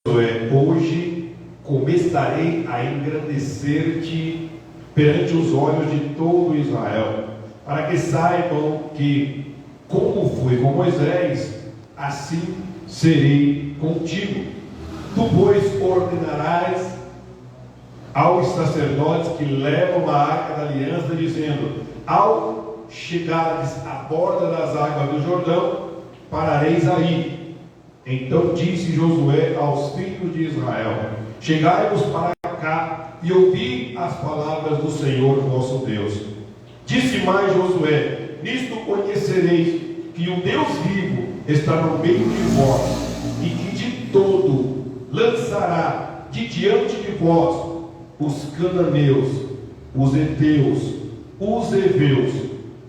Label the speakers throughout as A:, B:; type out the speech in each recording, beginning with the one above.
A: Hoje começarei a engrandecer-te perante os olhos de todo Israel, para que saibam que, como fui com Moisés, assim serei contigo. Tu, pois, ordenarás aos sacerdotes que levam a arca da aliança, dizendo: ao chegares à borda das águas do Jordão, parareis aí. Então disse Josué aos filhos de Israel: chegai-vos para cá e ouvi as palavras do Senhor vosso Deus. Disse mais Josué: nisto conhecereis que o Deus vivo está no meio de vós, e que de todo lançará de diante de vós os cananeus, os heteus, os heveus,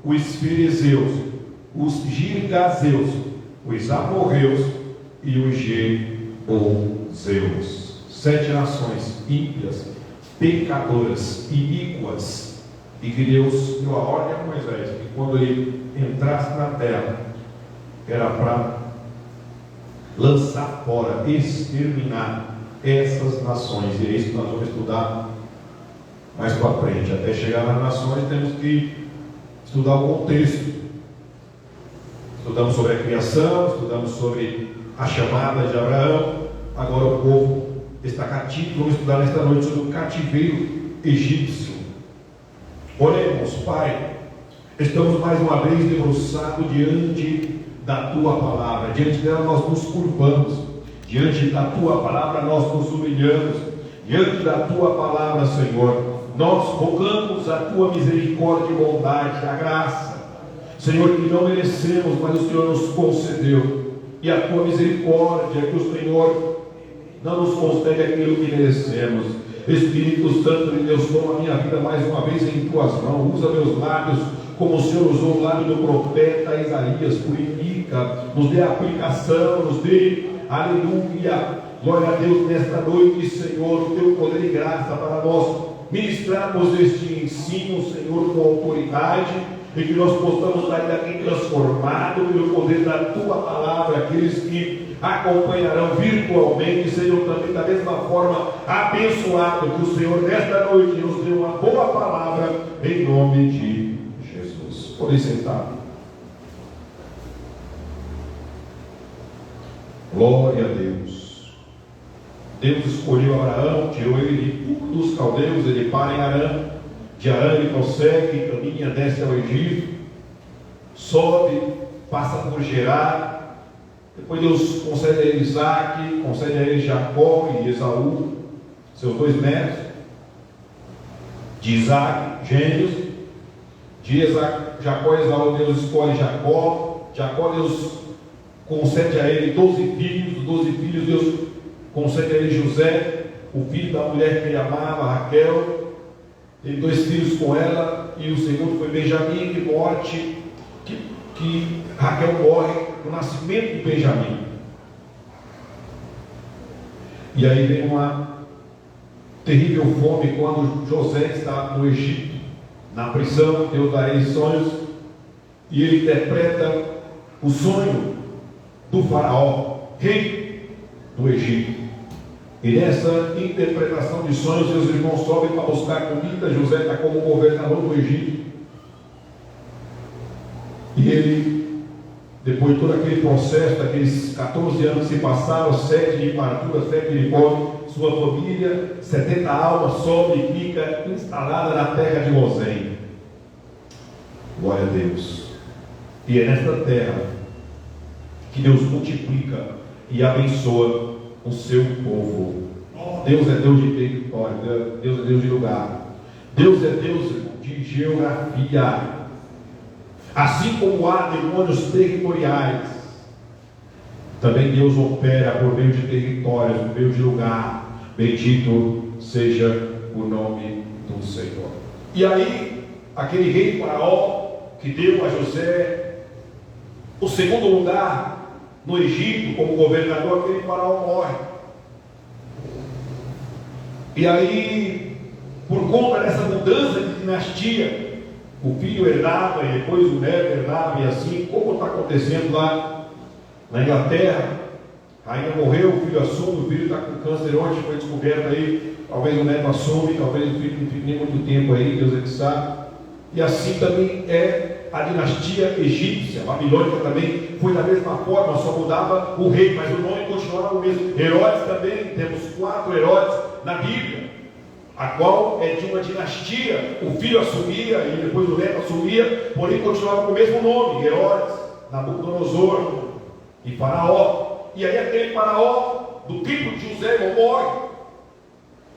A: os ferezeus, os girgazeus, os amorreus e os jebuseus. 7 nações ímpias, pecadoras, iníquas, e que Deus deu a ordem a Moisés que quando ele entrasse na terra era para lançar fora, exterminar essas nações. E é isso que nós vamos estudar mais para frente. Até chegar nas nações temos que estudar o contexto. Estudamos sobre a criação, estudamos sobre a chamada de Abraão. Agora o povo está cativo. Vamos estudar nesta noite sobre o cativeiro egípcio. Oremos. Pai, estamos mais uma vez debruçados diante da Tua palavra. Diante dela nós nos curvamos. Diante da Tua palavra nós nos humilhamos. Diante da Tua palavra, Senhor, nós rogamos a Tua misericórdia e bondade, a graça, Senhor, que não merecemos, mas o Senhor nos concedeu. E a Tua misericórdia, que o Senhor não nos concede aquilo que merecemos. Espírito Santo de Deus, toma a minha vida mais uma vez em Tuas mãos. Usa meus lábios como o Senhor usou o lábio do profeta Isaías. Purifica, nos dê aplicação, nos dê, aleluia, glória a Deus, nesta noite, Senhor, o Teu poder e graça para nós ministrarmos este ensino, Senhor, com autoridade, e que nós possamos sair daqui transformados pelo poder da Tua palavra. Aqueles que acompanharão virtualmente sejam também da mesma forma abençoados. Que o Senhor nesta noite nos dê uma boa palavra em nome de Jesus. Podem sentar. Glória a Deus. Deus escolheu Abraão, tirou ele de Ur dos caldeus, ele para em Harã. De Harã ele prossegue, caminha, desce ao Egito, sobe, passa por Gerar. Depois Deus concede a ele Isaac, concede a ele Jacó e Esaú, seus 2 netos. De Isaac, gêmeos. De Jacó e Esaú, Deus escolhe Jacó. Jacó, Deus concede a ele 12 filhos. Dos 12 filhos, Deus concede a ele José, o filho da mulher que ele amava, Raquel. Teve 2 filhos com ela, e o segundo foi Benjamim, que Raquel morre no nascimento de Benjamim. E aí vem uma terrível fome quando José está no Egito, na prisão. Deus dá a ele sonhos, e ele interpreta o sonho do faraó, rei do Egito. E nessa interpretação de sonhos, seus irmãos sobem para buscar comida. José está como governador do Egito. E ele, depois de todo aquele processo, daqueles 14 anos que se passaram, 7 de fartura, 7 de fome, sua família, 70 almas, sobe e fica instalada na terra de Gozém. Glória a Deus. E é nesta terra que Deus multiplica e abençoa o seu povo. Deus é Deus de território, Deus é Deus de lugar, Deus é Deus de geografia. Assim como há demônios territoriais, também Deus opera por meio de territórios, por meio de lugar. Bendito seja o nome do Senhor. E aí, aquele rei faraó que deu a José o segundo lugar no Egito como governador, aquele faraó morre. E aí, por conta dessa mudança de dinastia, o filho herdava e depois o neto herdava, e assim, como está acontecendo lá na Inglaterra, a rainha morreu, o filho assume, o filho está com câncer ontem, foi descoberto aí, talvez o neto assume, talvez o filho não fique nem muito tempo aí, Deus é que sabe. E assim também é a dinastia egípcia, babilônica também foi da mesma forma, só mudava o rei, mas o nome continuava o mesmo. Herodes também, temos 4 Herodes na Bíblia, a qual é de uma dinastia, o filho assumia e depois o neto assumia, porém continuava com o mesmo nome, Herodes, Nabucodonosor e Faraó. E aí aquele Faraó do tipo de José morre.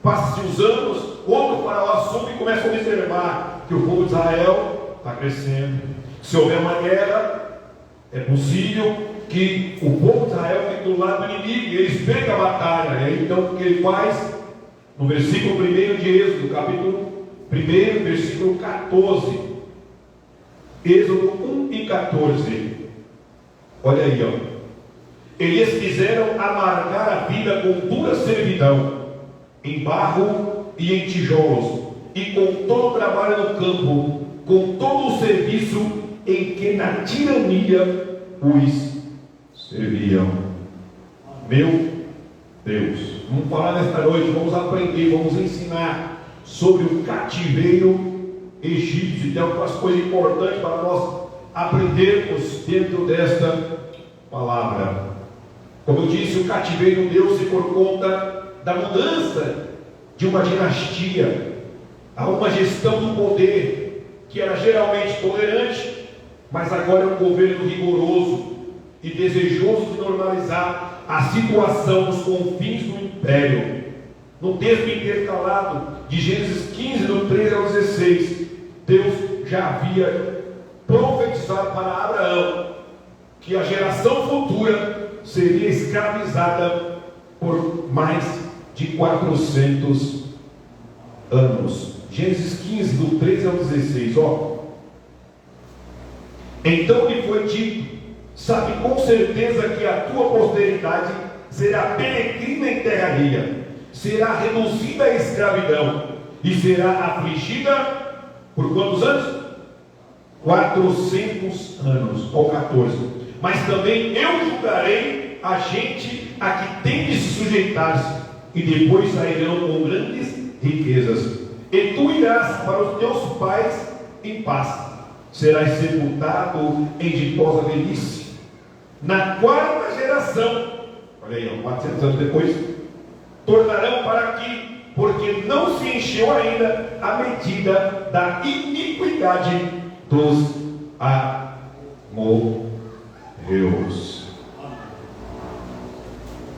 A: Passa-se os anos, outro Faraó assume e começa a observar que o povo de Israel está crescendo. Se houver uma guerra, é possível que o povo de Israel fique do lado do inimigo e eles percam a batalha. Então o que ele faz? No versículo 1 de Êxodo, capítulo 1, versículo 14. Êxodo 1 e 14. Olha aí, ó. Eles quiseram amargar a vida com dura servidão, em barro e em tijolos, e com todo o trabalho no campo, com todo o serviço em que na tirania os serviam. Meu Deus, vamos falar nesta noite, vamos aprender, vamos ensinar sobre o cativeiro egípcio. Tem algumas coisas importantes para nós aprendermos dentro desta palavra. Como eu disse, o cativeiro deu-se por conta da mudança de uma dinastia a uma gestão do poder que era geralmente tolerante, mas agora é um governo rigoroso e desejoso de normalizar a situação nos confins do império. No texto intercalado de Gênesis 15, do 13 ao 16, Deus já havia profetizado para Abraão que a geração futura seria escravizada por mais de 400 anos. Gênesis 15, do 13 ao 16, ó. Então lhe foi dito: sabe com certeza que a tua posteridade será peregrina em terra alheia, será reduzida à escravidão e será afligida por quantos anos? 400 anos, ou 14. Mas também eu julgarei a gente a que tem de se sujeitar-se, e depois sairão com grandes riquezas. E tu irás para os teus pais em paz, serás sepultado em ditosa velhice. Na 4ª geração, olha aí, 400 anos depois, tornarão para aqui, porque não se encheu ainda a medida da iniquidade dos amorreus.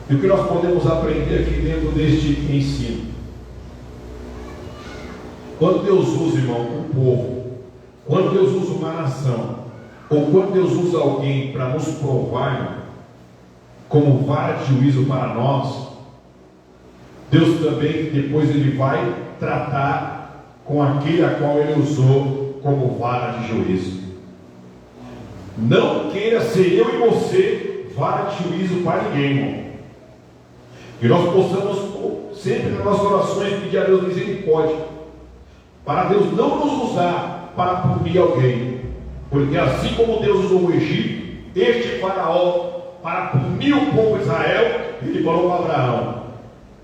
A: E o que nós podemos aprender aqui dentro deste ensino? Quando Deus usa, irmão, um povo, quando Deus usa uma nação, ou quando Deus usa alguém para nos provar como vara de juízo para nós, Deus também depois ele vai tratar com aquele a qual ele usou como vara de juízo. Não queira ser eu e você vara de juízo para ninguém, irmão. Que nós possamos sempre nas nossas orações pedir a Deus misericórdia, para Deus não nos usar para punir alguém, porque assim como Deus usou o Egito, este Faraó, para punir o povo de Israel, ele falou para Abraão: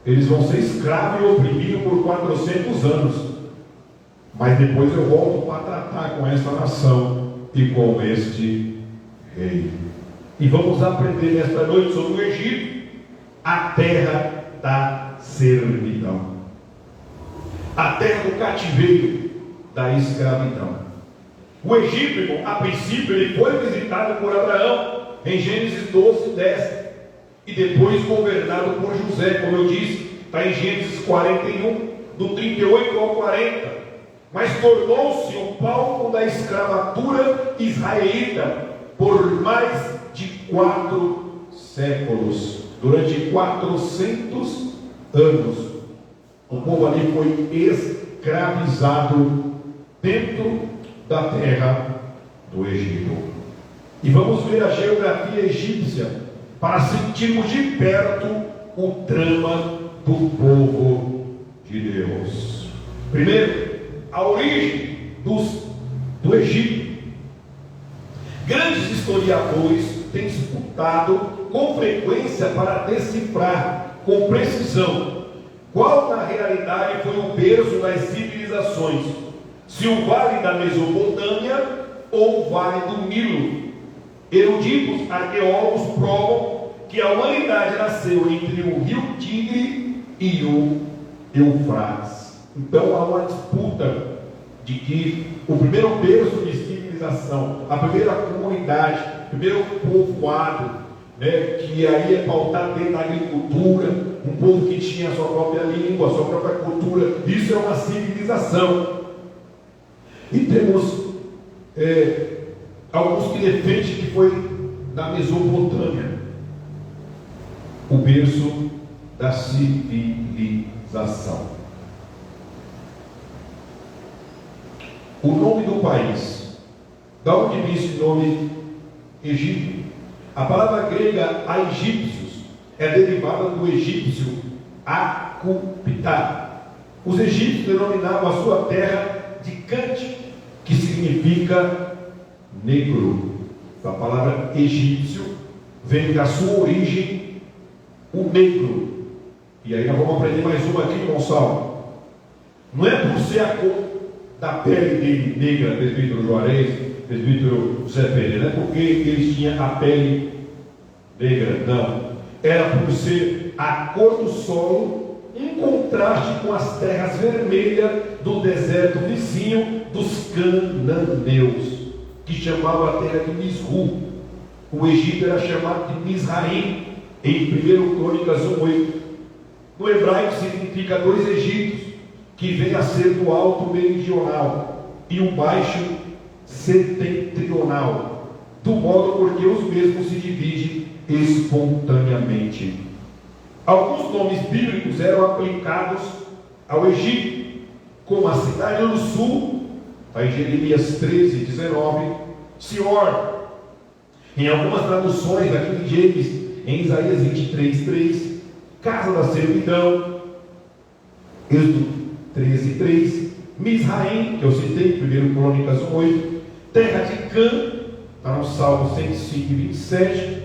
A: eles vão ser escravos e oprimidos por 400 anos, mas depois eu volto para tratar com esta nação e com este rei. E vamos aprender nesta noite sobre o Egito, a terra da servidão, a terra do cativeiro, da escravidão. O Egito, irmão, a princípio ele foi visitado por Abraão em Gênesis 12, 10, e depois governado por José, como eu disse, está em Gênesis 41, do 38 ao 40, mas tornou-se um palco da escravatura israelita por mais de 4 séculos. Durante 400 anos, o povo ali foi escravizado dentro da terra do Egito. E vamos ver a geografia egípcia para sentirmos de perto o drama do povo de Deus. Primeiro, a origem do Egito. Grandes historiadores têm disputado com frequência para decifrar com precisão qual na realidade foi o berço das civilizações, se o vale da Mesopotâmia ou o vale do Nilo. Eruditos arqueólogos provam que a humanidade nasceu entre o rio Tigre e o Eufrates. Então há uma disputa de que o primeiro berço de civilização, a primeira comunidade, o primeiro povoado, que aí é pautado dentro da agricultura, um povo que tinha a sua própria língua, a sua própria cultura, isso é uma civilização. E temos alguns que defendem que foi na Mesopotâmia o berço da civilização. O nome do país, da onde vem esse nome Egito? A palavra grega aegípcios é derivada do egípcio Akupitá. Os egípcios denominavam a sua terra de Cante, que significa negro. A palavra egípcio vem da sua origem, o negro. E aí nós vamos aprender mais uma aqui, Gonçalo. Não é por ser a cor da pele dele negra, presbítero Juarez, presbítero José Pereira, não é porque eles tinham a pele negra, não. Era por ser a cor do solo, em contraste com as terras vermelhas do deserto vizinho dos cananeus, que chamava a terra de Misru. O Egito era chamado de Mizraim, em 1 Crônicas 1:8. No hebraico significa dois Egitos, que vem a ser do alto meridional e o baixo setentrional, do modo porque os mesmos se dividem espontaneamente. Alguns nomes bíblicos eram aplicados ao Egito, como a cidade do sul, está em Jeremias 13:19, Sior. Em algumas traduções aqui de James, em Isaías 23:3, casa da servidão, Êxodo 13:3, Mizraim, que eu citei, 1 Crônicas 1:8, terra de Cã, está no Salmo 105:27,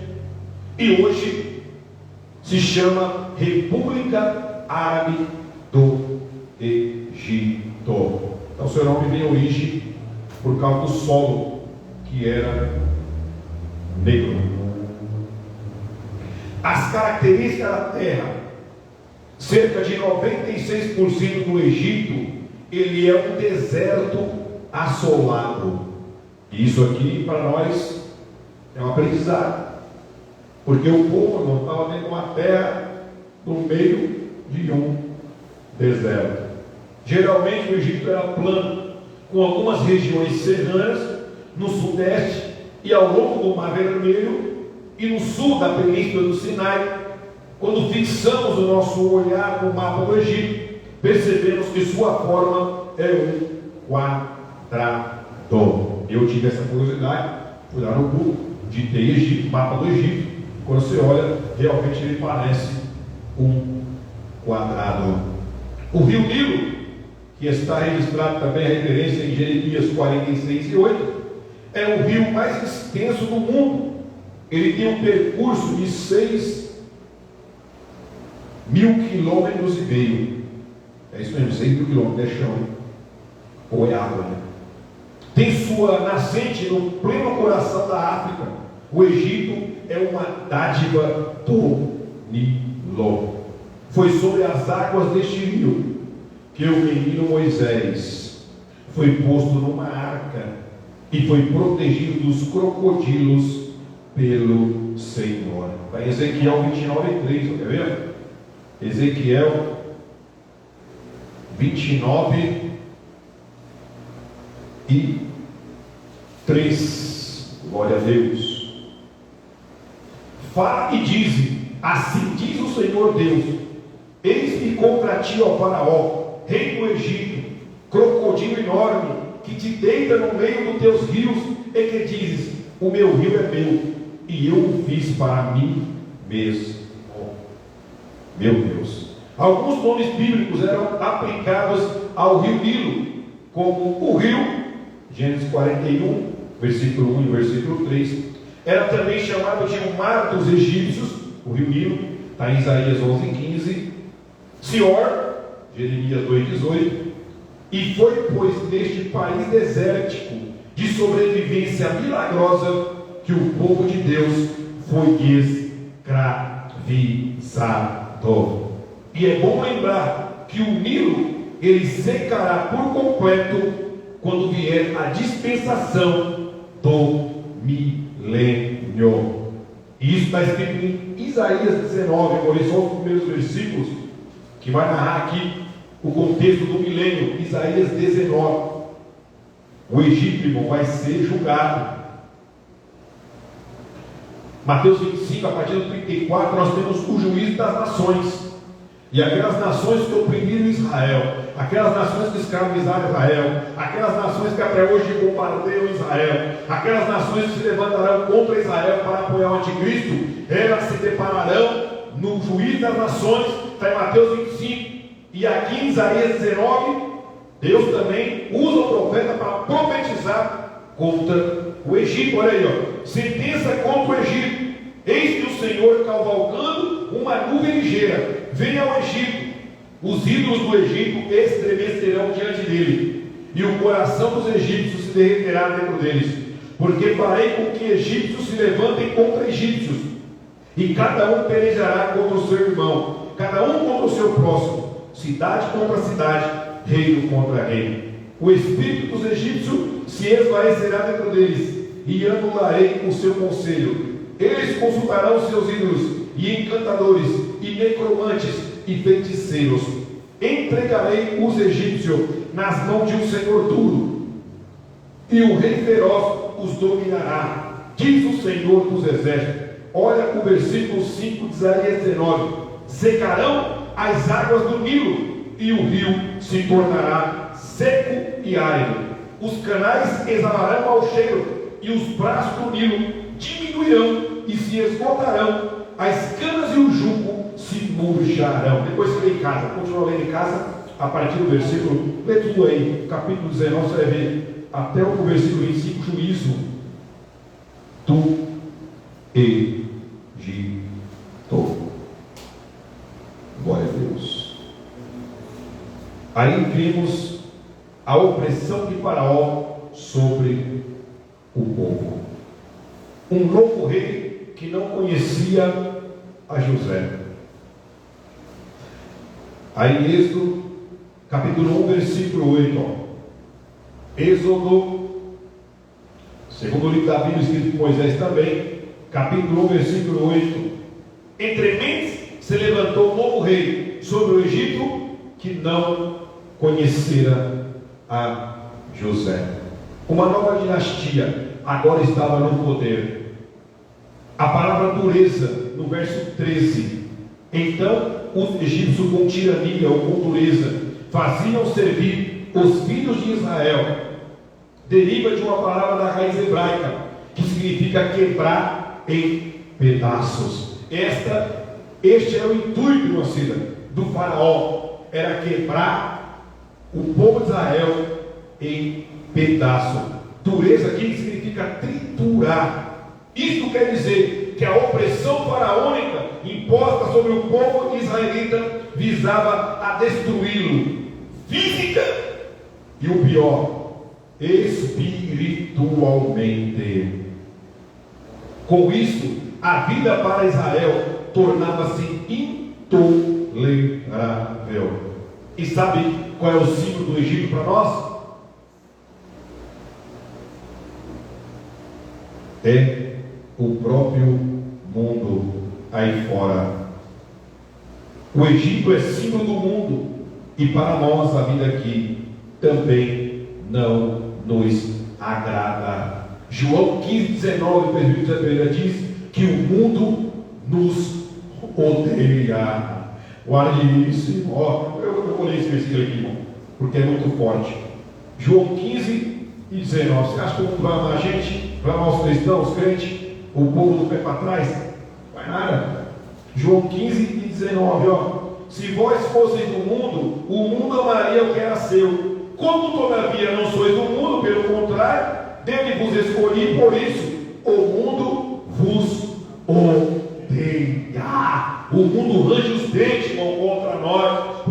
A: e hoje se chama República Árabe do Egito. Então seu nome vem origem por causa do solo, que era negro. As características da terra: cerca de 96% do Egito, ele é um deserto assolado. E isso aqui para nós é um aprendizado, porque o povo não estava dentro de uma terra no meio de um deserto. Geralmente o Egito era plano, com algumas regiões serranas no sudeste e ao longo do Mar Vermelho e no sul da península do Sinai. Quando fixamos o nosso olhar no mapa do Egito, percebemos que sua forma é um quadrado. Eu tive essa curiosidade, fui lá no Google, digitei Egito, mapa do Egito. Quando você olha, realmente ele parece um quadrado. O rio Nilo, que está registrado também a referência em Jeremias 46:8, é o rio mais extenso do mundo. Ele tem um percurso de 6.000 quilômetros e meio. É isso mesmo, 6.000 quilômetros, é chão, ou é água, né? Tem sua nascente no pleno coração da África. O Egito é uma dádiva do Nilo. Foi sobre as águas deste rio que o menino Moisés foi posto numa arca e foi protegido dos crocodilos pelo Senhor. Está em Ezequiel 29:3, quer ver? Ezequiel 29:3. Glória a Deus. Fala e diz: assim diz o Senhor Deus: eis-me contra ti, ó Faraó, rei do Egito, crocodilo enorme, que te deita no meio dos teus rios, e que dizes: o meu rio é meu, e eu o fiz para mim mesmo. Meu Deus. Alguns nomes bíblicos eram aplicados ao rio Nilo, como o rio, Gênesis 41, versículo 1 e versículo 3. Era também chamado de o mar dos egípcios, o rio Nilo, está em Isaías 11:15. Sior, Jeremias 2,18, e foi, pois, neste país desértico, de sobrevivência milagrosa, que o povo de Deus foi escravizado. E é bom lembrar que o Nilo, ele secará por completo quando vier a dispensação do milênio. E isso está escrito em Isaías 19, eu vou ler só os primeiros versículos, que vai narrar aqui o contexto do milênio. Isaías 19. O Egito, irmão, vai ser julgado. Mateus 25, a partir do 34, nós temos o juízo das nações. E aquelas nações que oprimiram Israel, aquelas nações que escravizaram Israel, aquelas nações que até hoje bombardeiam Israel, aquelas nações que se levantarão contra Israel para apoiar o anticristo, elas se depararão no juízo das nações. Está em Mateus 25. E aqui em Isaías 19, Deus também usa o profeta para profetizar contra o Egito. Olha aí, ó. Sentença contra o Egito. Eis que o Senhor, cavalgando uma nuvem ligeira, vem ao Egito. Os ídolos do Egito estremecerão diante dele, e o coração dos egípcios se derreterá dentro deles. Porque farei com que egípcios se levantem contra egípcios, e cada um pelejará contra o seu irmão, cada um contra o seu próximo, cidade contra cidade, reino contra reino. O espírito dos egípcios se esvaecerá dentro deles, e anularei o seu conselho. Eles consultarão seus ídolos, e encantadores, e necromantes, e feiticeiros. Entregarei os egípcios nas mãos de um senhor duro, e o rei feroz os dominará, diz o Senhor dos exércitos. Olha o versículo 5 de Isaías 19. Secarão as águas do Nilo, e o rio se tornará seco e árido. Os canais exalarão ao cheiro, e os braços do Nilo diminuirão e se esgotarão. As canas e o jugo se murcharão. Depois você lê em casa, continua lendo em casa, a partir do versículo, lê tudo aí, capítulo 19, você vai ver até o versículo 25, juízo do Egito. Glória a Deus. Aí vimos a opressão de Faraó sobre o povo. Um novo rei que não conhecia a José. Aí Êxodo, capítulo 1, versículo 8. Êxodo, segundo o livro da Bíblia, escrito por Moisés também, capítulo 1, versículo 8. Entrementes se levantou um novo rei sobre o Egito, que não conhecera a José. Uma nova dinastia agora estava no poder. A palavra dureza, no verso 13. Então os egípcios, com tirania ou com dureza, faziam servir os filhos de Israel. Deriva de uma palavra da raiz hebraica, que significa quebrar em pedaços. Este é o intuito, irmã Cida, do faraó, era quebrar o povo de Israel em pedaços. Dureza aqui significa triturar. Isto quer dizer que a opressão faraônica imposta sobre o povo israelita visava a destruí-lo física e, o pior, espiritualmente. Com isso, a vida para Israel tornava-se intolerável. E sabe qual é o símbolo do Egito para nós? É o próprio mundo aí fora. O Egito é símbolo do mundo, e para nós a vida aqui também não nos agrada. João 15:19, presbítero diz que o mundo nos odeia. Guarde isso, irmão. Eu vou ler esse versículo aqui, irmão, porque é muito forte. João 15:19. Você acha que o mundo vai amar a gente? Vai amar os cristãos, os crentes? O povo do pé para trás? Vai nada. João 15:19, ó. Se vós fosseis do mundo, o mundo amaria o que era seu. Como todavia não sois do mundo, pelo contrário, dele vos escolhi, por isso o mundo vos odeia. O mundo range os dentes, irmão, contra nós,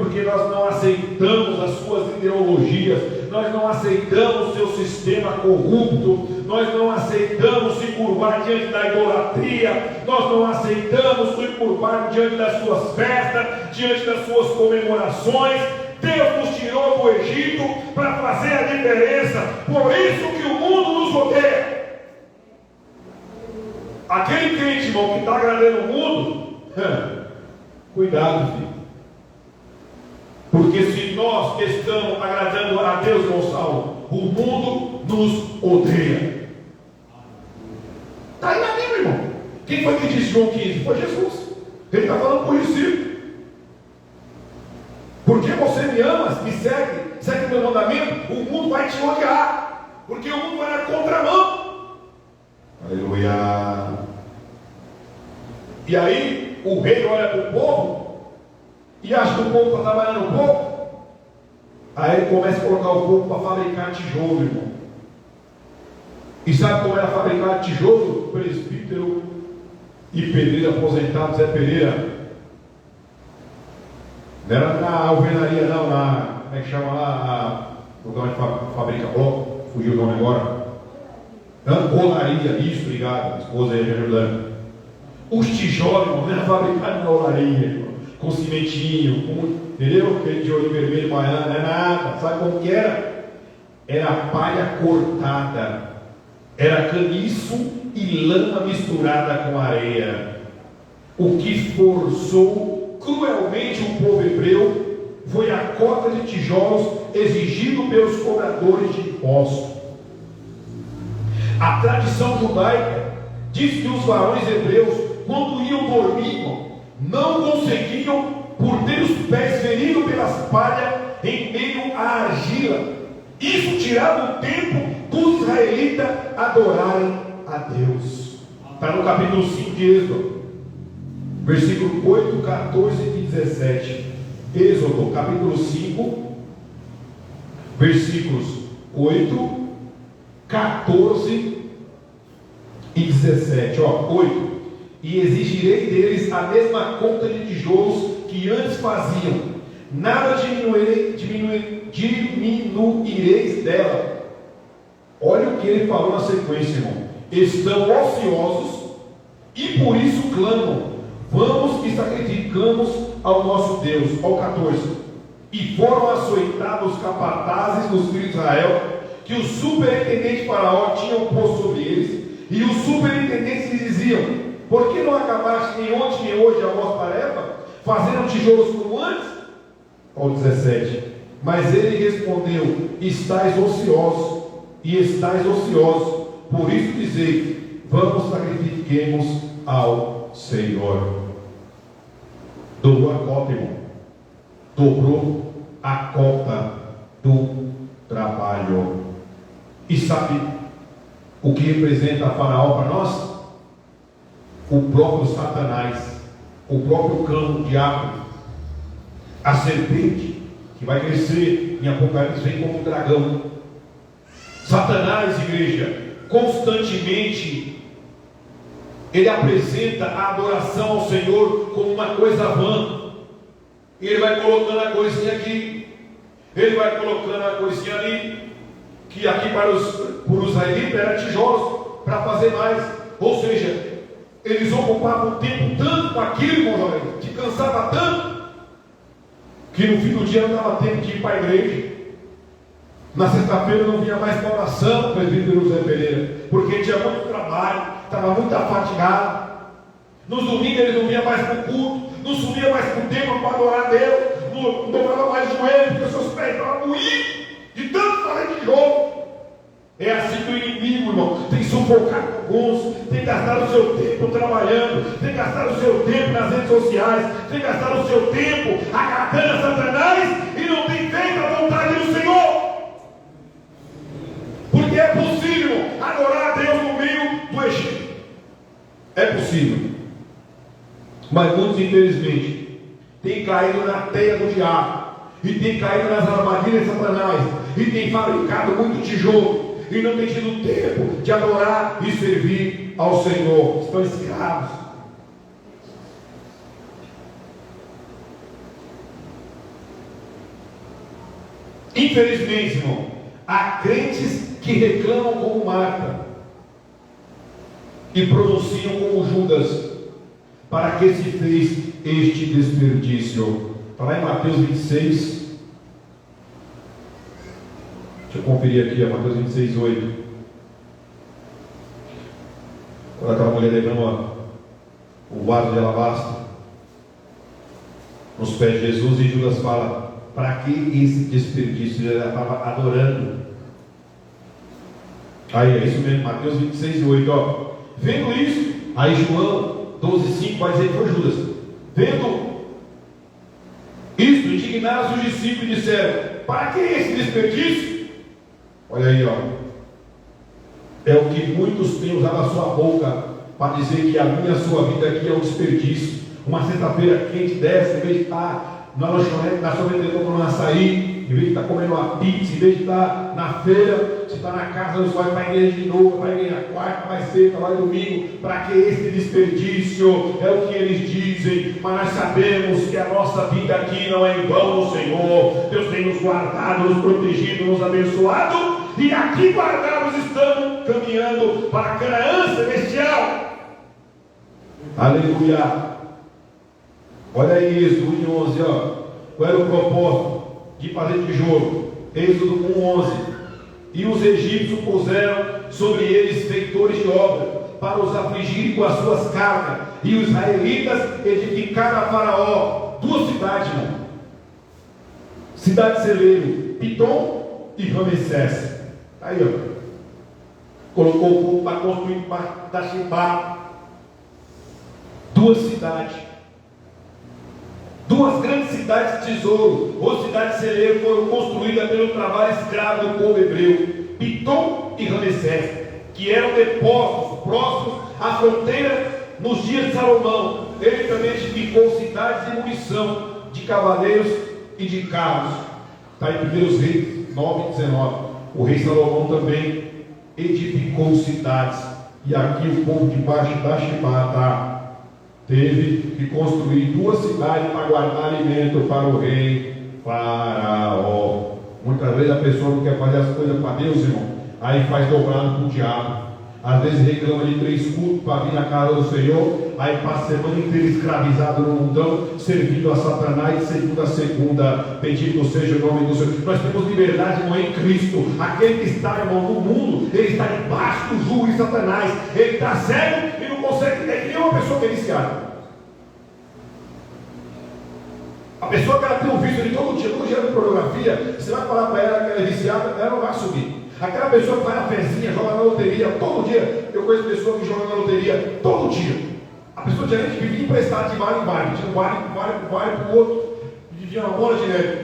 A: aceitamos as suas ideologias, nós não aceitamos o seu sistema corrupto, nós não aceitamos se curvar diante da idolatria, nós não aceitamos se curvar diante das suas festas, diante das suas comemorações. Deus nos tirou do Egito para fazer a diferença, por isso que o mundo nos odeia. Aquele crente, irmão, que está agradando o mundo, cuidado, filho. Porque se nós estamos agradando a Deus, Gonçalo, o mundo nos odeia. Está aí na Bíblia, irmão. Quem foi que disse João 15? Foi Jesus. Ele está falando por discípulo. Porque você me ama, me segue o meu mandamento, o mundo vai te odiar. Porque o mundo vai na contramão. Aleluia. E aí o rei olha para o povo e acha que o povo está trabalhando pouco. Aí ele começa a colocar o povo para fabricar tijolo, irmão. E sabe como era fabricar tijolo? Presbítero e pedreiro aposentado Zé Pereira. Não era na alvenaria, não, como é que chama lá? O lugar onde fabrica bloco, fugiu o nome agora. Olaria, isso, obrigado, a esposa aí me ajudando. Os tijolos, irmão, não era fabricado na olaria, irmão, com cimentinho, entendeu? Aquele tijolo vermelho baiano, não é nada. Sabe como que era? Era palha cortada, era caniço e lama misturada com areia. O que forçou cruelmente o povo hebreu foi a cota de tijolos exigido pelos cobradores de impostos. A tradição judaica diz que os varões hebreus, quando iam dormir, não conseguiam, por ter os pés feridos pelas palhas em meio à argila. Isso tirava o tempo dos israelitas adorarem a Deus. Está no capítulo 5 de Êxodo, versículo 8, 14 e 17. Êxodo, capítulo 5, versículos 8, 14 e 17. 8. E exigirei deles a mesma conta de tijolos que antes faziam, nada diminuireis dela. Olha o que ele falou na sequência, irmão. Estão ociosos e por isso clamam: vamos e sacrificamos ao nosso Deus. Olha o 14. E foram açoitados os capatazes dos filhos de Israel, que o superintendente Faraó tinha posto sobre eles, e os superintendentes lhe diziam: por que não acabaste nem ontem nem hoje a vossa tarefa, fazendo tijolos como antes? Olha o 17. Mas ele respondeu: estáis ociosos, e estáis ociosos, por isso dizei: vamos sacrifiquemos ao Senhor. Dobrou a cota, irmão. Dobrou a cota do trabalho. E sabe o que representa Faraó para nós? O próprio Satanás, o próprio cão, o diabo, a serpente, que vai crescer em Apocalipse, vem como um dragão. Satanás, igreja, constantemente ele apresenta a adoração ao Senhor como uma coisa vã. Ele vai colocando a coisinha aqui, ele vai colocando a coisinha ali, que aqui para os israelitas era tijolos para fazer mais. Ou seja, eles ocupavam o tempo tanto com aquilo, irmãos, que cansava tanto, que no fim do dia não dava tempo de ir para a igreja. Na sexta-feira não vinha mais para a oração, o presbítero Zé Pereira, porque tinha muito trabalho, estava muito afatigado. Nos domingos eles não vinham mais para o culto, não subia mais para o templo para adorar a Deus, não dobrava mais o joelho, porque seus pés estavam moídos de tanto fazer de jogo. É assim que o inimigo, irmão, tem sufocado alguns, tem gastado o seu tempo trabalhando, tem gastado o seu tempo nas redes sociais, tem gastado o seu tempo agradando a Satanás e não tem feito a vontade do Senhor. Porque é possível adorar a Deus no meio do Egito. É possível. Mas muitos, infelizmente, têm caído na teia do diabo, e têm caído nas armadilhas de Satanás, e têm fabricado muito tijolo, e não têm tido tempo de adorar e servir ao Senhor. Estão escravos. Infelizmente, irmão, há crentes que reclamam como Marta e pronunciam como Judas. Para que se fez este desperdício? Está lá em Mateus 26. Deixa eu conferir aqui, Mateus 26, 8. Quando aquela mulher derrama o vaso de alabastro nos pés de Jesus, e Judas fala: para que esse desperdício? Ele estava adorando. Aí, é isso mesmo, Mateus 26, 8. Ó. Vendo isso, aí João 12,5 vai dizer que foi Judas. Vendo isto, indignaram-se os discípulos e disseram: para que esse desperdício? Olha aí, ó. É o que muitos têm usado a sua boca para dizer que a minha, a sua vida aqui é um desperdício. Uma sexta-feira quente dessa, em vez de estar na lanchonete, na sorveteria tomando um açaí, em vez de estar comendo uma pizza, em vez de estar na feira, você está na casa, você vai para a igreja de novo, vai igreja quarta, vai sexta, vai domingo. Para que esse desperdício? É o que eles dizem, mas nós sabemos que a nossa vida aqui não é em vão no Senhor. Deus tem nos guardado, nos protegido, nos abençoado, e aqui guardados estamos, caminhando para a Canaã celestial. Aleluia. Olha aí, Êxodo 11, ó. Qual era o propósito de fazer tijolo? Êxodo 1:11. E os egípcios puseram sobre eles feitores de obra, para os afligirem com as suas cargas. E os israelitas edificaram a Faraó 2 cidades, irmão. Cidade celeiro, Pitom e Ramessés. Aí, ó. Colocou o povo para construir para Shibá 2 cidades. 2 grandes cidades de tesouro, ou cidades celeiros, foram construídas pelo trabalho escravo do povo hebreu, Pitom e Ramessés, que eram depósitos próximos à fronteira nos dias de Salomão. Ele também edificou cidades de munição, de cavaleiros e de carros. Está em 1 Reis 9:19. O rei Salomão também edificou cidades, e aqui o povo debaixo da Shibá teve que construir 2 cidades para guardar alimento para o rei Faraó. Muitas vezes a pessoa não quer fazer as coisas para Deus, irmão, aí faz dobrado para o diabo. Às vezes reclama de 3 cultos para vir na casa do Senhor, aí passa a semana inteira escravizado no mundão, servindo a Satanás, de segunda a segunda, bendito seja o nome do Senhor. Nós temos liberdade, irmão, em Cristo. Aquele que está, irmão, no mundo, ele está debaixo do jugo de Satanás. Ele está cego e não consegue ter, que nem uma pessoa que é viciada. A pessoa que ela tem um vício de todo dia de pornografia, você vai falar para ela que ela é viciada, ela não vai subir. Aquela pessoa que vai na fezinha, joga na loteria todo dia. Eu conheço pessoas que jogam na loteria todo dia. A pessoa geralmente vive emprestada de vale em vale, de um vale para o outro, de uma bola de neve.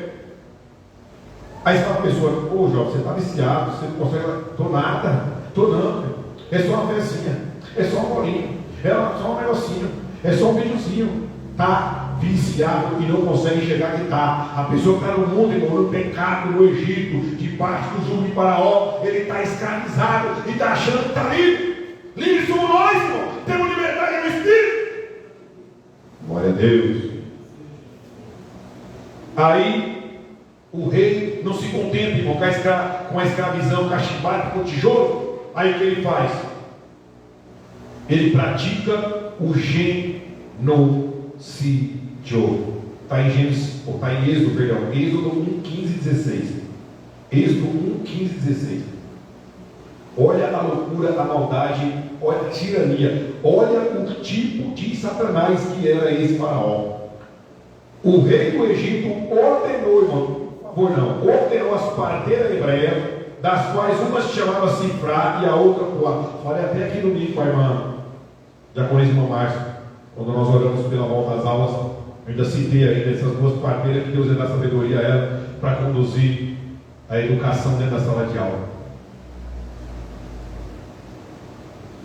A: Aí você fala para a pessoa: ô jovem, você está viciado, você não consegue. Tô nada, tô não. É só uma fezinha, é só uma bolinha, é só um negocinho, é só um videozinho. Está viciado e não consegue enxergar que está. A pessoa que está no mundo, irmão, no pecado, no Egito, debaixo do jugo de Faraó, ele está escravizado e está achando que está livre. Livre somos nós, irmão. Temos liberdade no Espírito. Glória a Deus. Aí o rei não se contenta, irmão, com a escravidão, com a chibata, com o tijolo. Aí o que ele faz? Ele pratica o genocídio. Está em Gênesis, ou está em Êxodo, perdão, Êxodo 1:15-16. Êxodo 1:15-16. Olha a loucura, a maldade, olha a tirania, olha o tipo de Satanás que era esse Faraó. O rei do Egito ordenou, irmão, por favor, não, ordenou as parteiras hebreias, das quais uma se chamava Sifrá e a outra Puá. Falei até aqui no livro com a irmã Diaconisa Irmã Márcia, quando nós oramos pela volta às aulas, eu ainda citei ainda essas 2 parteiras que Deus ia dar sabedoria a ela para conduzir a educação dentro da sala de aula.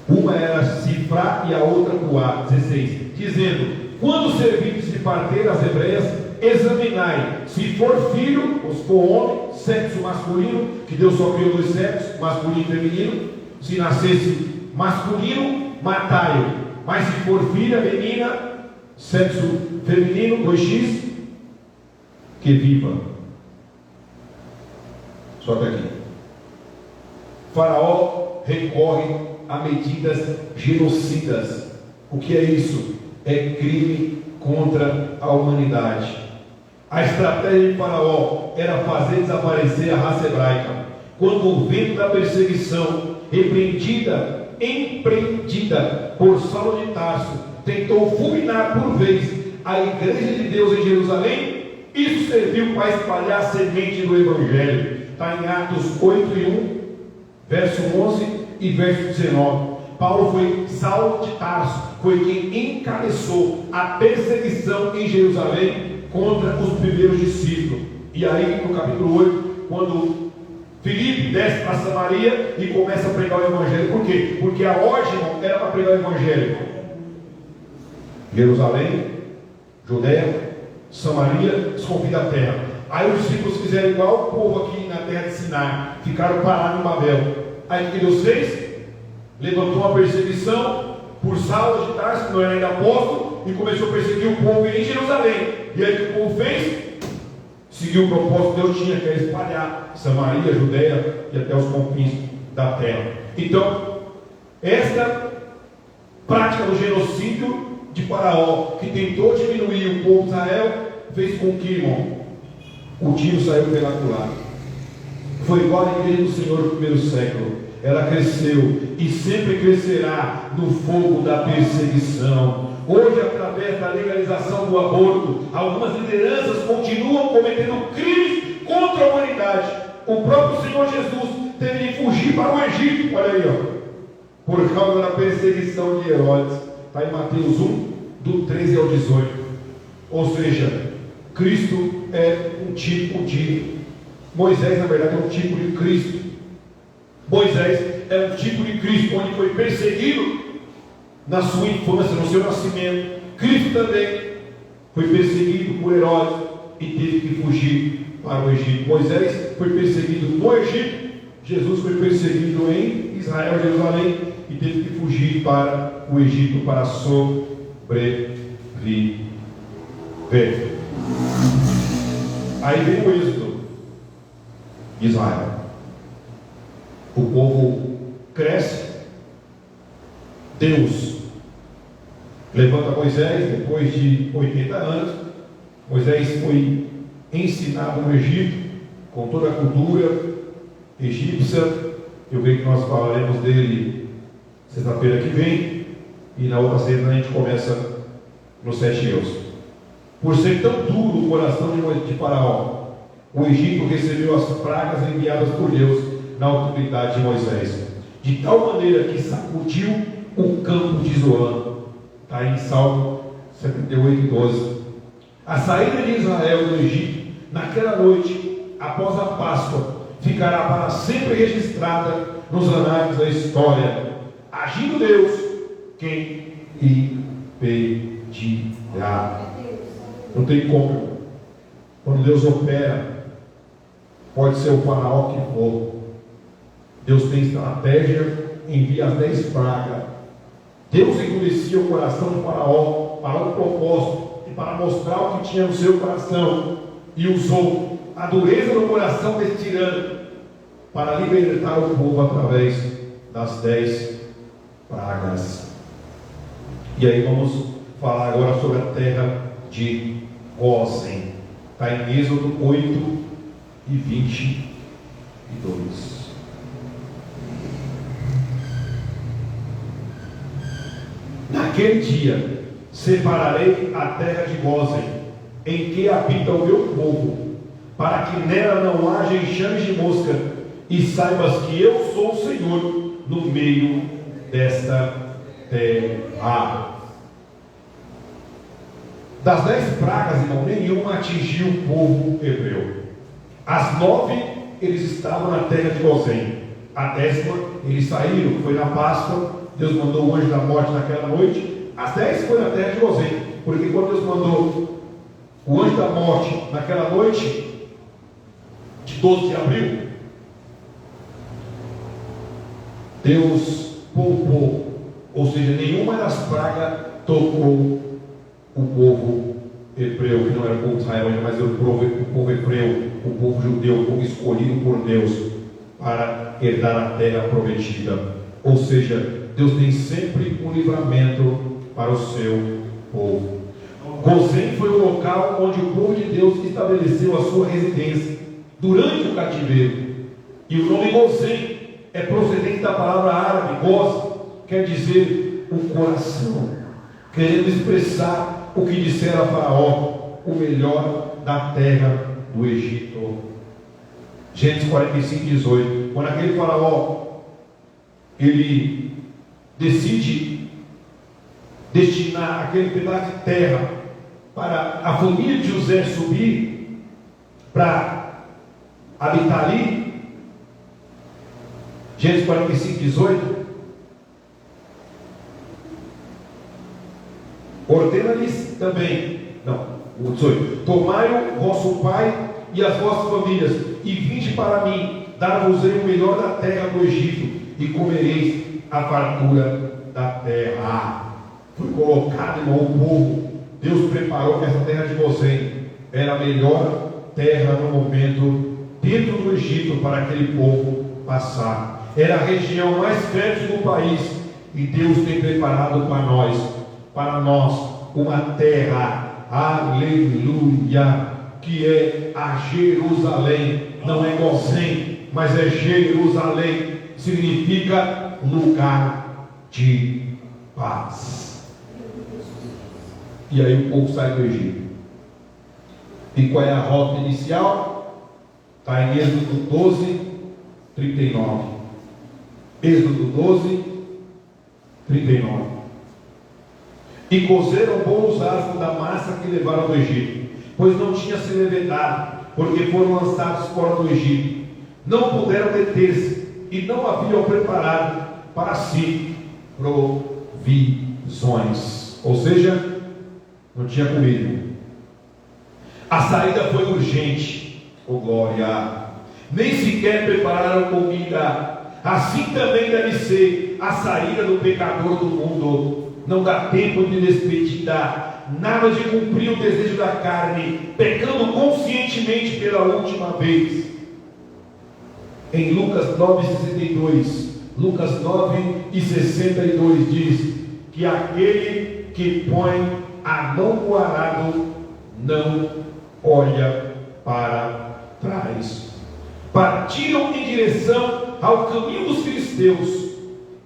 A: Uma era Sifrá e a outra Puá, 16, dizendo: quando servirdes de parteiras hebreias, examinai, se for filho, ou se for homem, sexo masculino, que Deus só criou 2 sexos, masculino e feminino. Se nascesse masculino, matai-o. Mas se for filha, menina, sexo feminino, 2x, que viva. Sobe aqui. Faraó recorre a medidas genocidas. O que é isso? É crime contra a humanidade. A estratégia de Faraó era fazer desaparecer a raça hebraica. Quando o vento da perseguição, empreendida por Saulo de Tarso, tentou fulminar por vez a igreja de Deus em Jerusalém, isso serviu para espalhar a semente do Evangelho. Está em Atos 8:1, verso 11 e verso 19. Paulo foi Saulo de Tarso, foi quem encabeçou a perseguição em Jerusalém contra os primeiros discípulos. E aí no capítulo 8, quando Filipe desce para Samaria e começa a pregar o Evangelho. Por quê? Porque a ordem era para pregar o Evangelho. Jerusalém, Judeia, Samaria, os confins da terra. Aí os discípulos fizeram igual o povo aqui na terra de Sinar, ficaram parados em Babel. Aí o que Deus fez? Levantou uma perseguição por Saulo de Tarso, que não era ainda apóstolo, e começou a perseguir o povo em Jerusalém. E aí o que o povo fez? Seguiu o propósito que Deus tinha, que era espalhar Samaria, Judeia e até os confins da terra. Então, esta prática do genocídio de Faraó, que tentou diminuir o povo de Israel, fez com que, irmão, o tiro saiu pela culatra. Foi igual a igreja do Senhor no primeiro século. Ela cresceu e sempre crescerá no fogo da perseguição. Hoje, através da legalização do aborto, algumas lideranças continuam cometendo crimes contra a humanidade. O próprio Senhor Jesus teve de fugir para o Egito, olha aí, ó, por causa da perseguição de Herodes. Está em Mateus 1, do 13 ao 18. Ou seja, Cristo é um tipo de... Moisés, na verdade, é um tipo de Cristo. Moisés é um tipo de Cristo, onde foi perseguido na sua infância, no seu nascimento. Cristo também foi perseguido por Herodes e teve que fugir para o Egito. Moisés foi perseguido no Egito, Jesus foi perseguido em Israel, Jerusalém, e teve que fugir para o Egito para sobreviver. Aí vem o êxodo de Israel. O povo cresce, Deus levanta Moisés depois de 80 anos. Moisés foi ensinado no Egito, com toda a cultura egípcia. Eu vejo que nós falaremos dele sexta-feira que vem, e na outra semana a gente começa nos 7 euros. Por ser tão duro o coração de Faraó, o Egito recebeu as pragas enviadas por Deus na autoridade de Moisés, de tal maneira que sacudiu o campo de Zoan. Está em Salmo 78:12. A saída de Israel do Egito, naquela noite, após a Páscoa, ficará para sempre registrada nos anais da história. Agindo Deus, quem impedirá? Não tem como. Quando Deus opera, pode ser o faraó que for, Deus tem estratégia, envia as 10 pragas. Deus endurecia o coração do faraó para um propósito e para mostrar o que tinha no seu coração, e usou a dureza do coração desse tirano para libertar o povo através das 10 pragas. E aí vamos falar agora sobre a terra de Gósen. Está em Êxodo 8 e 22. Naquele dia separarei a terra de Gósen, em que habita o meu povo, para que nela não haja enxames de mosca, e saibas que eu sou o Senhor no meio desta terra. Das 10 pragas, irmão, nenhuma atingiu o povo hebreu. As 9, eles estavam na terra de Gósen. A 10ª, eles saíram, foi na Páscoa. Deus mandou o anjo da morte naquela noite. As 10 foi na terra de Gósen, porque quando Deus mandou o anjo da morte naquela noite de 12 de abril, Deus poupou, ou seja, nenhuma das pragas tocou o povo hebreu, que não era o povo de Israel, mas era o povo hebreu, o povo judeu, o povo escolhido por Deus para herdar a terra prometida. Ou seja, Deus tem sempre um livramento para o seu povo. Gozém foi o local onde o povo de Deus estabeleceu a sua residência durante o cativeiro. E o nome Gozém é procedente da palavra árabe, goz, quer dizer o coração, querendo expressar o que dissera a Faraó, o melhor da terra do Egito. Gênesis 45, 18. Quando aquele Faraó ele decide destinar aquele pedaço de terra para a família de José subir para habitar ali, Gênesis 45, 18, ordena-lhes também, o 18, tomai o vosso pai e as vossas famílias, e vinde para mim, dar-vos-ei o melhor da terra do Egito, e comereis a fartura da terra. Foi colocado, irmão, o povo, Deus preparou que essa terra de Gozém era a melhor terra no momento, dentro do Egito, para aquele povo passar. Era a região mais fértil do país, e Deus tem preparado para nós, uma terra, aleluia, que é a Jerusalém. Não é Gozém, mas é Jerusalém. Significa lugar de paz. E aí o povo sai do Egito. E qual é a rota inicial? Está em Êxodo 12, 39. Êxodo 12, 39. E cozeram bons asmos da massa que levaram do Egito, pois não tinha se levedado, porque foram lançados fora do Egito. Não puderam deter-se, e não haviam preparado para si provisões. Ou seja, não tinha comida. A saída foi urgente, glória. Nem sequer prepararam comida. Assim também deve ser a saída do pecador do mundo. Não dá tempo de despedida, nada de cumprir o desejo da carne, pecando conscientemente pela última vez. Em Lucas 9,62, Lucas 9,62 diz que aquele que põe a mão no arado não olha para trás. Partiram em direção ao caminho dos filisteus.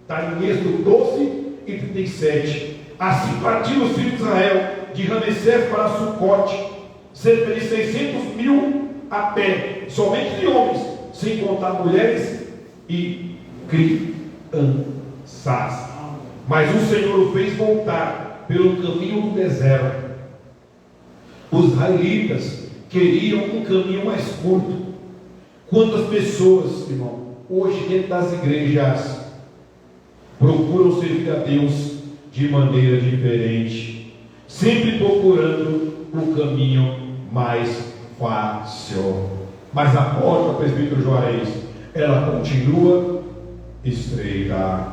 A: Está em Êxodo 12 e 37. Assim partiram os filhos de Israel de Ramessés para Sucote, cerca de 600 mil a pé, somente de homens, sem contar mulheres e crianças. Mas o Senhor o fez voltar pelo caminho do deserto. Os israelitas queriam um caminho mais curto. Quantas pessoas, irmão, hoje dentro das igrejas procuram servir a Deus de maneira diferente, sempre procurando o caminho mais fácil. Mas a porta, presbítero Juarez, ela continua estreita.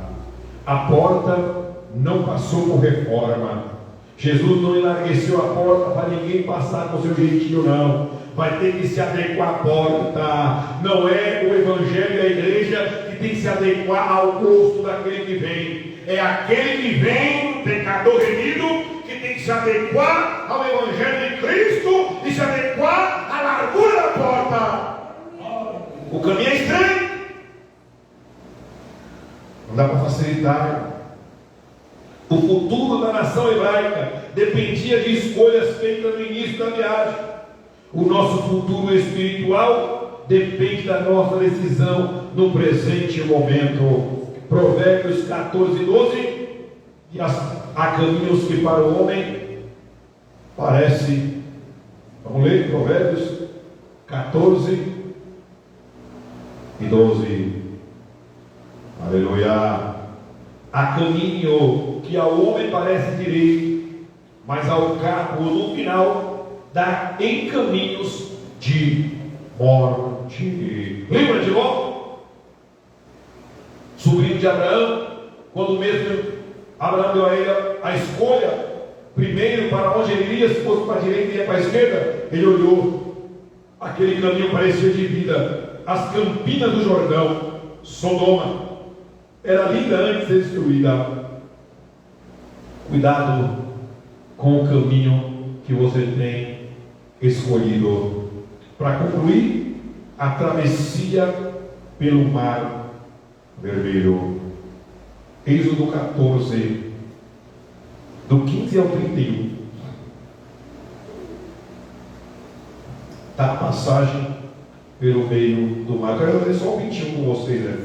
A: A porta não passou por reforma. Jesus não enlargueceu a porta para ninguém passar com seu jeitinho, não. Vai ter que se adequar à porta. Não é o evangelho e a igreja que tem que se adequar ao gosto daquele que vem. É aquele que vem, pecador remido, que tem que se adequar ao evangelho de Cristo e se adequar à largura da porta. O caminho é estreito. Não dá para facilitar. O futuro da nação hebraica dependia de escolhas feitas no início da viagem. O nosso futuro espiritual depende da nossa decisão no presente momento. Provérbios 14, 12. E há caminhos que para o homem parece. Vamos ler Provérbios 14 e 12. Aleluia. Há caminho que ao homem parece direito, mas ao cabo no final dá em caminhos de morte. Lembra de Ló? Sobrinho de Abraão, quando mesmo Abraão deu a ele a escolha primeiro para onde ele iria, se fosse para a direita e ia para a esquerda, ele olhou, aquele caminho parecia de vida, as campinas do Jordão, Sodoma, era linda antes de ser destruída. Cuidado com o caminho que você tem escolhido. Para concluir, a travessia pelo Mar Vermelho. Êxodo 14, do 15 ao 31. Está a passagem pelo meio do mar. Eu quero ler só o 21 com vocês, né?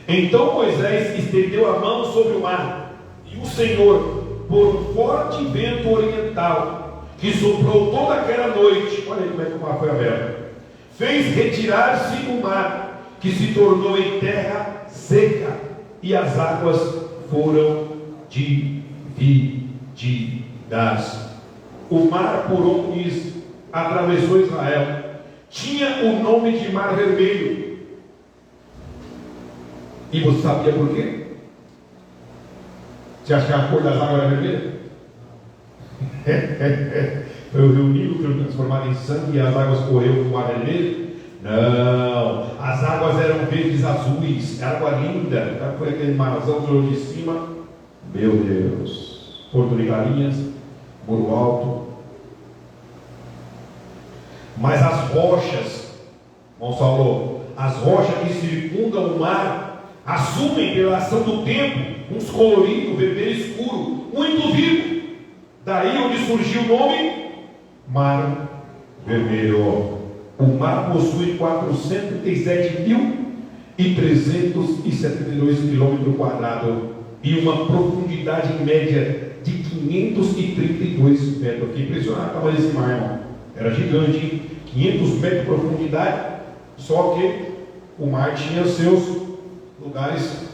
A: Então Moisés estendeu a mão sobre o mar, e o Senhor, por um forte vento oriental, que soprou toda aquela noite, olha aí como é que o mar foi aberto, fez retirar-se o mar, que se tornou em terra seca, e as águas foram divididas. O mar por onde atravessou Israel tinha o nome de Mar Vermelho. E você sabia por quê? Você acha que a cor das águas era vermelha? Foi o rio Nilo que foi transformado em sangue e as águas correram com o mar vermelho? Não, as águas eram verdes azuis, água linda. Foi aquele marzão que olhou de cima. Meu Deus, Porto de Galinhas, Muro Alto. Mas as rochas, irmão Saulo, as rochas que circundam o mar assumem pela ação do tempo uns coloridos, vermelho escuro, muito vivo. Daí onde surgiu o nome Mar Vermelho. O mar possui 437.372 km² e uma profundidade média de 532 metros. Eu fiquei impressionado com esse mar, irmão. Era gigante, hein? 500 metros de profundidade. Só que o mar tinha seus lugares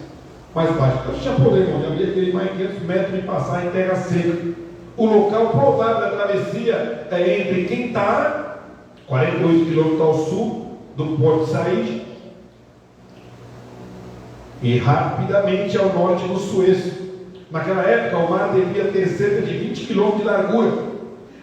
A: mais baixos. Então tinha problema, onde havia aquele mais 500 metros de passar em terra seca. O local provável da travessia é entre Quintara, 48 km ao sul do Porto de Said, e rapidamente ao norte do Suez. Naquela época o mar devia ter cerca de 20 km de largura.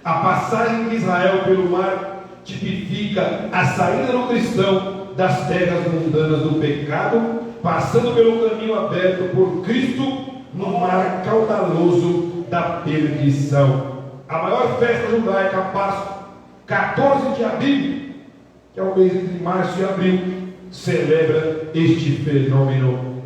A: A passagem de Israel pelo mar tipifica a saída do cristão das terras mundanas do pecado, passando pelo caminho aberto por Cristo no mar caudaloso da perdição. A maior festa judaica, a Páscoa, 14 de abril, que é o mês entre março e abril, celebra este fenômeno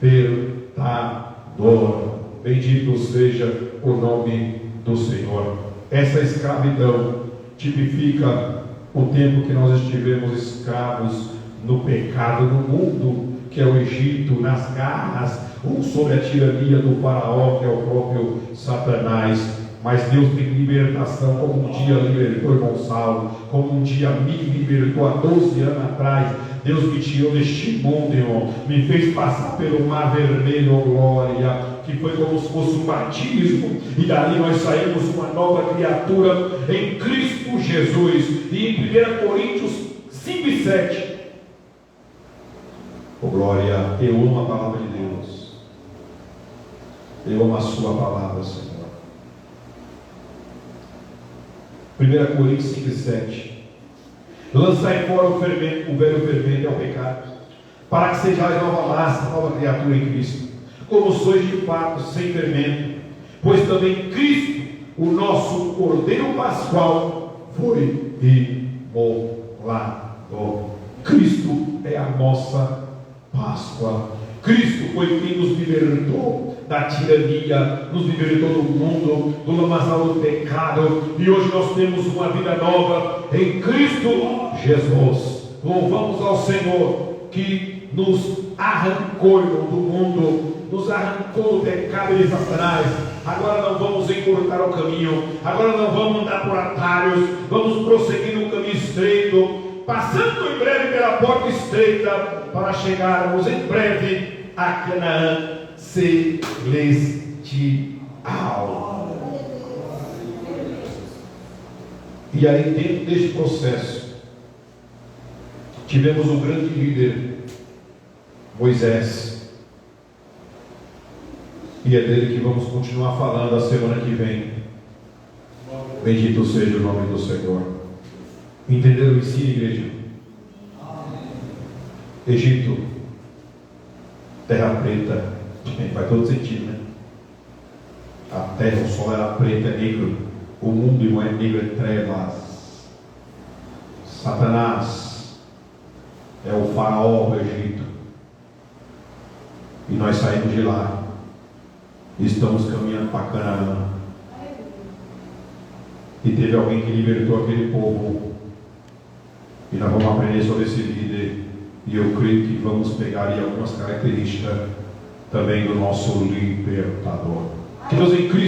A: libertador. Bendito seja o nome do Senhor. Essa escravidão tipifica o tempo que nós estivemos escravos no pecado, no mundo que é o Egito, nas garras, ou sob a tirania do faraó, que é o próprio Satanás. Mas Deus tem libertação, como um dia libertou Gonçalo, como um dia me libertou há 12 anos atrás. Deus me tirou deste mundo, irmão, me fez passar pelo Mar Vermelho, oh glória, que foi como se fosse um batismo, e dali nós saímos uma nova criatura em Cristo Jesus. E em 1 Coríntios 5 e 7, oh glória, eu amo a palavra de Deus, eu amo a sua palavra, Senhor. 1 Coríntios 5 e 7. Lançai fora o fermento, o velho fermento é o pecado, para que sejais nova massa, nova criatura em Cristo, como sois de fato sem fermento, pois também Cristo, o nosso Cordeiro Pascual, foi imolado. Cristo é a nossa Páscoa. Cristo foi quem nos libertou da tirania, nos libertou do mundo, do lamaçal do pecado, e hoje nós temos uma vida nova em Cristo Jesus. Louvamos ao Senhor que nos arrancou do mundo, nos arrancou do pecado e de Satanás. Agora não vamos encurtar o caminho, agora não vamos andar por atalhos, vamos prosseguir no caminho estreito, passando em breve pela porta estreita, para chegarmos em breve a Canaã celestial. E aí, dentro deste processo, tivemos um grande líder, Moisés. E é dele que vamos continuar falando a semana que vem. Bendito seja o nome do Senhor. Entenderam isso, igreja? Egito, terra preta, faz todo sentido, né? A terra, o sol era preto, é negro. O mundo, irmão, é negro, é trevas. Satanás é o faraó do Egito. E nós saímos de lá. Estamos caminhando para Canaã. E teve alguém que libertou aquele povo. E nós vamos aprender sobre esse líder. E eu creio que vamos pegar aí algumas características também do nosso libertador. Que Deus em Cristo.